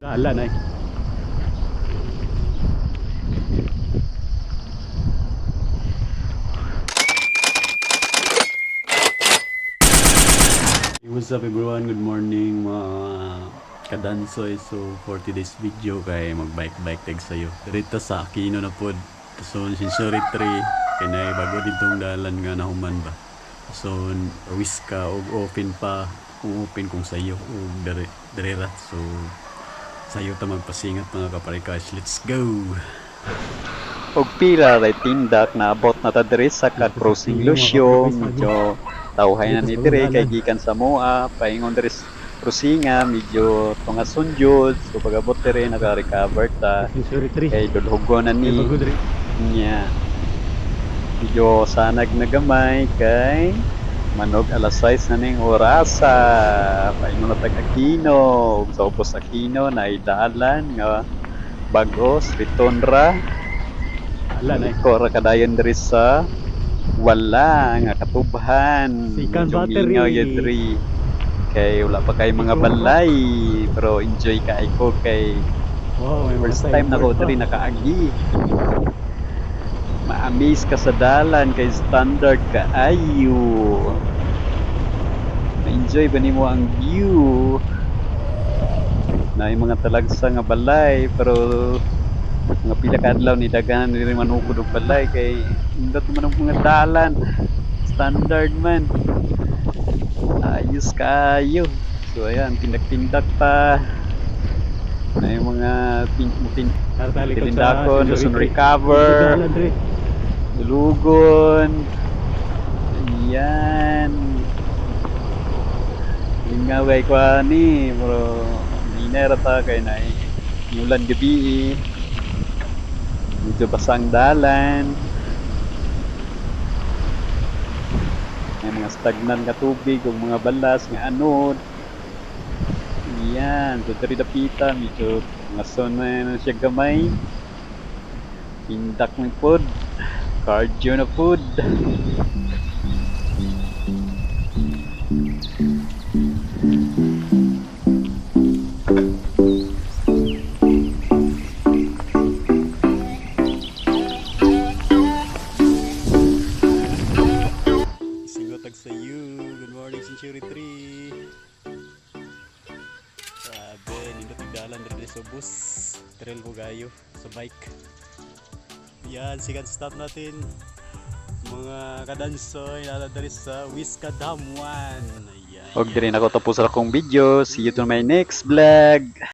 Dalan ay. What's up everyone? Good morning mga kadansoy. So for today's video kay mag-bike tag sayo. Dito sa Aquino na pod. So Sinsory 3 kay na bago ditong dalan nga nahuman ba. So wiska og open pa kung open kung sayo og direra. So sayo ta magpasingat mga kaparikas. Let's go. Og pila ray tindak na abot na ta diri sa crossing Lucio, medyo tawhay na ni dire kay gikan sa Moa, paingon diri crossinga, medyo tungason jud, so pag-abot diri naka-recover ta kay dulhugon na ni nya. Medyo sanag na gamay kay manog alas 6 na ning orasa, paingon na tag Aquino, sa upos Aquino na idalan nga bagos Ritonra. Dalan ay. Kora kadayon diri sa wala nga katubhan. Sikan Medyo battery. mingaw yun diri. Kay wala pa kay mga balay, pero enjoy ka ko kay Wow, may first time na ko diri nakaagi. Ma-amaze ka sa dalan kay standard ka ayo. Ma-enjoy ba nimo ang view? Na mga talagsa nga balay, pero mga pila ka adlaw ni daghanan ni manukod og balay kay indot man ang mga dalan standard man, ayos kayo. So ayan, tindak-tindak pa na yung mga tindakon gusto recover dulugon. Ayan, ingaway ko ani pero minera ta kay na ulan gabi, medyo basang dalan, may mga stagnan nga tubig o mga balas nga anod. Yan, so diri dapita medyo mga na siya gamay, pindak ng food, cardio na food. Sa you. Good morning, Sinsory 3. Sabi, nindot dalan dito sa bus. Trail ko gayo sa bike. Yan, sikat stop natin. Mga kadansoy, naladari sa Wiska Dam 1. Ayan. Og diri na ko tapos sa akong video. See you to my next vlog.